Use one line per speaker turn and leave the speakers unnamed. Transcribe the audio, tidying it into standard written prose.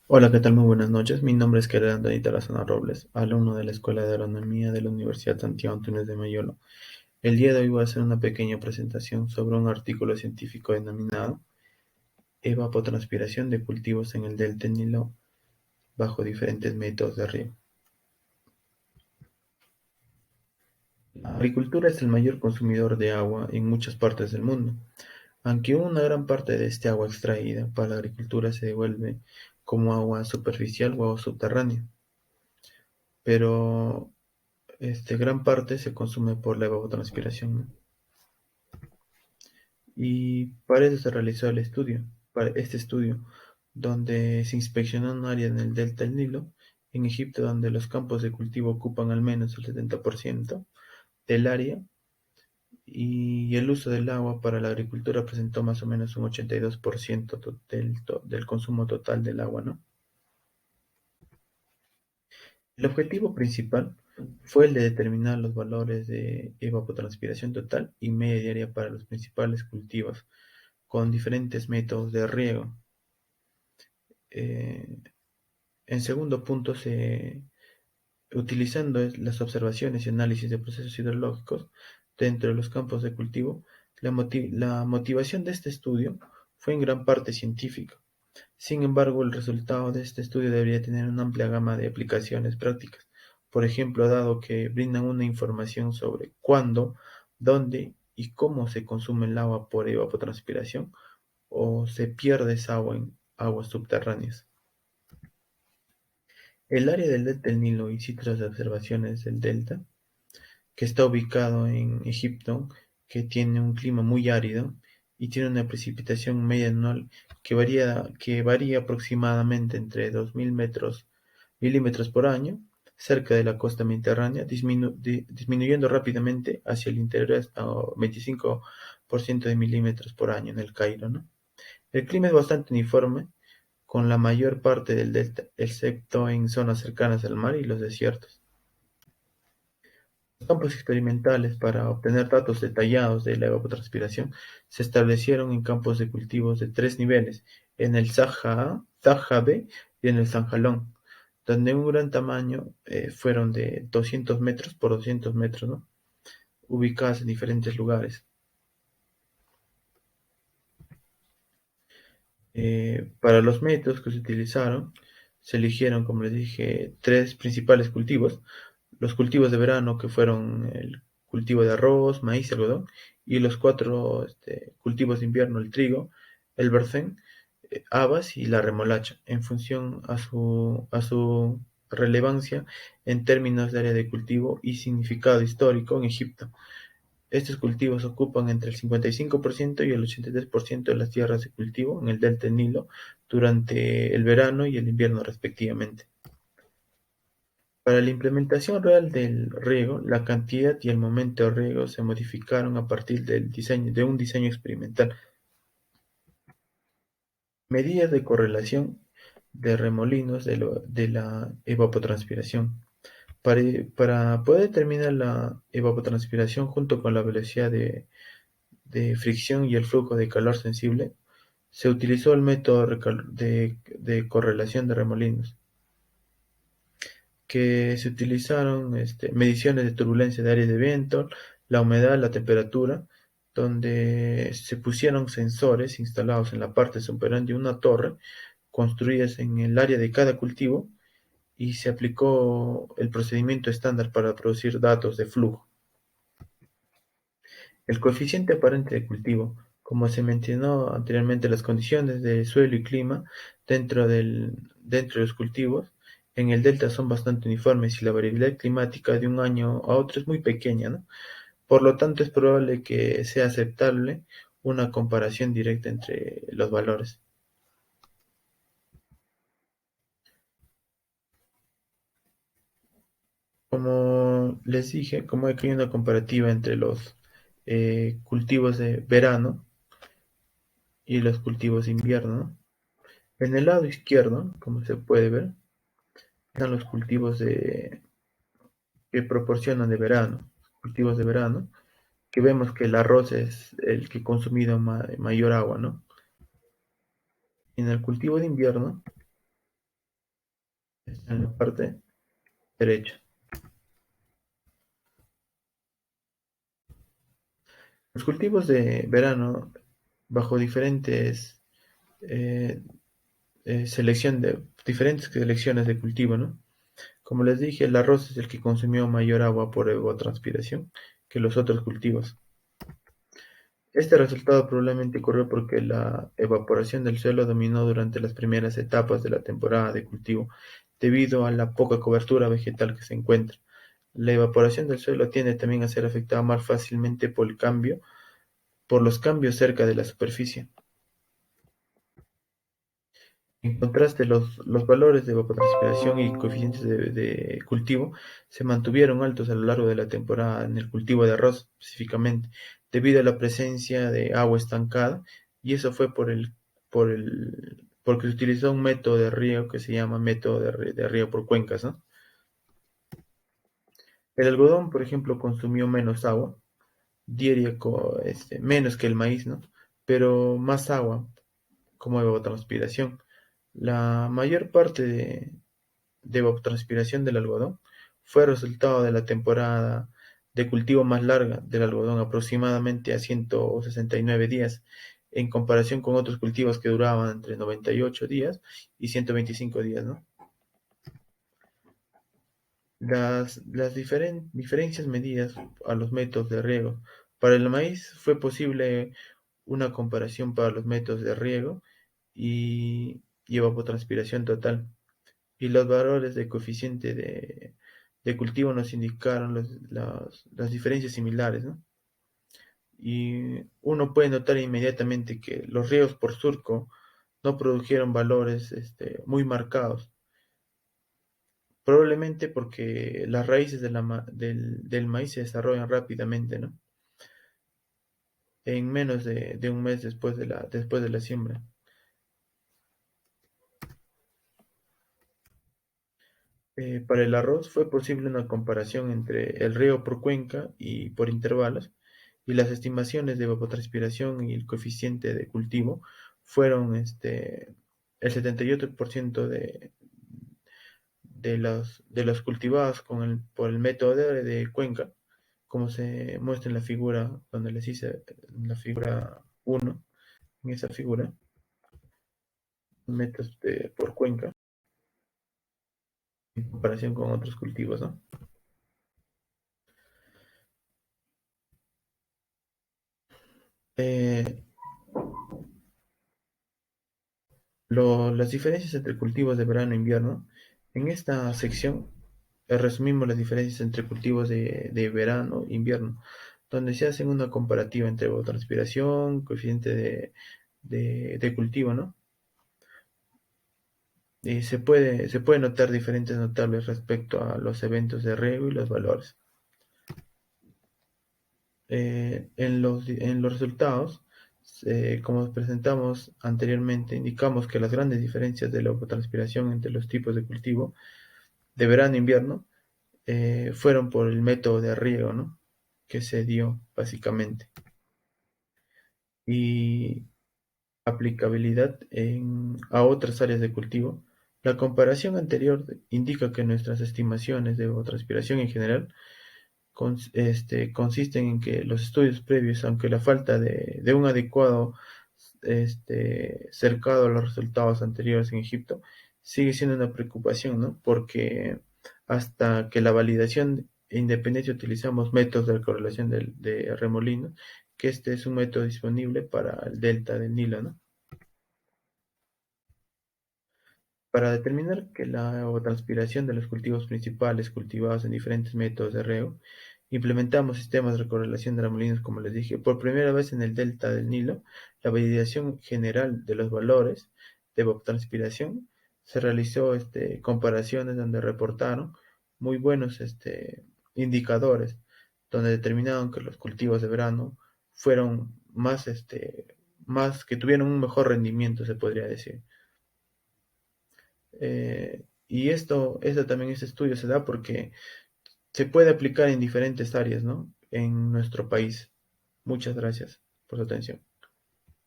Hola, ¿qué tal? Muy buenas noches. Mi nombre es Querer Antonio Tarazona Robles, alumno de la Escuela de Agronomía de la Universidad Santiago Antunes de Mayolo. El día de hoy voy a hacer una pequeña presentación sobre un artículo científico denominado Evapotranspiración de cultivos en el delta del Nilo bajo diferentes métodos de riego. La agricultura es el mayor consumidor de agua en muchas partes del mundo, aunque una gran parte de este agua extraída para la agricultura se devuelve como agua superficial o agua subterránea, pero gran parte se consume por la evapotranspiración, ¿no? Y para eso se realizó el estudio, para este estudio, donde se inspeccionó un área en el delta del Nilo, en Egipto, donde los campos de cultivo ocupan al menos el 70% del área, y el uso del agua para la agricultura presentó más o menos un 82% del consumo total del agua, ¿no? El objetivo principal fue el de determinar los valores de evapotranspiración total y media diaria para los principales cultivos, con diferentes métodos de riego. Eh, en segundo punto, utilizando las observaciones y análisis de procesos hidrológicos dentro de los campos de cultivo, la motivación de este estudio fue en gran parte científica. Sin embargo, el resultado de este estudio debería tener una amplia gama de aplicaciones prácticas. Por ejemplo, dado que brindan una información sobre cuándo, dónde y cómo se consume el agua por evapotranspiración o se pierde esa agua en aguas subterráneas. El área del delta del Nilo y sitios de observaciones del delta, que está ubicado en Egipto, que tiene un clima muy árido y tiene una precipitación media anual que varía aproximadamente entre 2.000 milímetros por año, cerca de la costa mediterránea, disminuyendo rápidamente hacia el interior hasta 25% de milímetros por año en el Cairo, ¿no? El clima es bastante uniforme, con la mayor parte del delta, excepto en zonas cercanas al mar y los desiertos. Los campos experimentales para obtener datos detallados de la evapotranspiración se establecieron en campos de cultivos de tres niveles, en el Saja A, Saja B y en el Sanjalón, donde un gran tamaño fueron de 200 metros por 200 metros, ¿no? Ubicadas en diferentes lugares. Para los métodos que se utilizaron, se eligieron, como les dije, tres principales cultivos. Los cultivos de verano, que fueron el cultivo de arroz, maíz y algodón, y los cuatro cultivos de invierno, el trigo, el bercén, habas y la remolacha, en función a su relevancia en términos de área de cultivo y significado histórico en Egipto. Estos cultivos ocupan entre el 55% y el 83% de las tierras de cultivo en el delta del Nilo durante el verano y el invierno respectivamente. Para la implementación real del riego, la cantidad y el momento de riego se modificaron a partir de un diseño experimental. Medidas de correlación de remolinos de la evapotranspiración. Para poder determinar la evapotranspiración junto con la velocidad de fricción y el flujo de calor sensible, se utilizó el método de correlación de remolinos, que se utilizaron mediciones de turbulencia de áreas de viento, la humedad, la temperatura, donde se pusieron sensores instalados en la parte superior de una torre, construidas en el área de cada cultivo, y se aplicó el procedimiento estándar para producir datos de flujo. El coeficiente aparente de cultivo, como se mencionó anteriormente, las condiciones de suelo y clima dentro de los cultivos en el delta son bastante uniformes y la variabilidad climática de un año a otro es muy pequeña, ¿no? Por lo tanto, es probable que sea aceptable una comparación directa entre los valores. Como les dije, como aquí hay una comparativa entre los cultivos de verano y los cultivos de invierno, ¿no? En el lado izquierdo, como se puede ver, están los cultivos que proporcionan de verano, cultivos de verano, que vemos que el arroz es el que ha consumido mayor agua, ¿no? En el cultivo de invierno en la parte derecha. Los cultivos de verano, bajo eh, diferentes selecciones de cultivo, ¿no? Como les dije, el arroz es el que consumió mayor agua por evapotranspiración que los otros cultivos. Este resultado probablemente ocurrió porque la evaporación del suelo dominó durante las primeras etapas de la temporada de cultivo, debido a la poca cobertura vegetal que se encuentra. La evaporación del suelo tiende también a ser afectada más fácilmente por los cambios cerca de la superficie. En contraste, los valores de evapotranspiración y coeficientes de cultivo se mantuvieron altos a lo largo de la temporada en el cultivo de arroz específicamente, debido a la presencia de agua estancada, y eso fue porque se utilizó un método de riego que se llama método de riego por cuencas, ¿no? El algodón, por ejemplo, consumió menos agua, diaria menos que el maíz, ¿no? Pero más agua como evapotranspiración. La mayor parte de evapotranspiración del algodón fue resultado de la temporada de cultivo más larga del algodón, aproximadamente a 169 días, en comparación con otros cultivos que duraban entre 98 días y 125 días, ¿no? Las diferencias medidas a los métodos de riego. Para el maíz fue posible una comparación para los métodos de riego y evapotranspiración total. Y los valores de coeficiente de cultivo nos indicaron las diferencias similares, ¿no? Y uno puede notar inmediatamente que los ríos por surco no produjeron valores muy marcados, probablemente porque las raíces del maíz se desarrollan rápidamente, ¿no? En menos de un mes después de la siembra. Para el arroz fue posible una comparación entre el riego por cuenca y por intervalos, y las estimaciones de evapotranspiración y el coeficiente de cultivo fueron el 78% de los cultivados por el método de cuenca, como se muestra en la figura donde les hice en la figura 1, en esa figura, métodos por cuenca, en comparación con otros cultivos, ¿no? Eh, las diferencias entre cultivos de verano e invierno. En esta sección resumimos las diferencias entre cultivos de verano e invierno, donde se hace una comparativa entre evapotranspiración, coeficiente de cultivo, ¿no? Y se puede notar diferentes notables respecto a los eventos de riego y los valores. En los resultados, como presentamos anteriormente, indicamos que las grandes diferencias de la evapotranspiración entre los tipos de cultivo de verano e invierno fueron por el método de riego, ¿no? Que se dio básicamente. Y aplicabilidad a otras áreas de cultivo. La comparación anterior indica que nuestras estimaciones de evapotranspiración en general consisten en que los estudios previos, aunque la falta de un adecuado cercado a los resultados anteriores en Egipto, sigue siendo una preocupación, ¿no? Porque hasta que la validación e independencia utilizamos métodos de correlación de remolinos, que este es un método disponible para el delta del Nilo, ¿no? Para determinar que la evapotranspiración de los cultivos principales cultivados en diferentes métodos de riego, implementamos sistemas de correlación de remolinos, como les dije. Por primera vez en el delta del Nilo, la validación general de los valores de evapotranspiración se realizó comparaciones donde reportaron muy buenos indicadores, donde determinaron que los cultivos de verano fueron más que tuvieron un mejor rendimiento, se podría decir. Y esto también, este estudio se da porque se puede aplicar en diferentes áreas, ¿no? En nuestro país. Muchas gracias por su atención.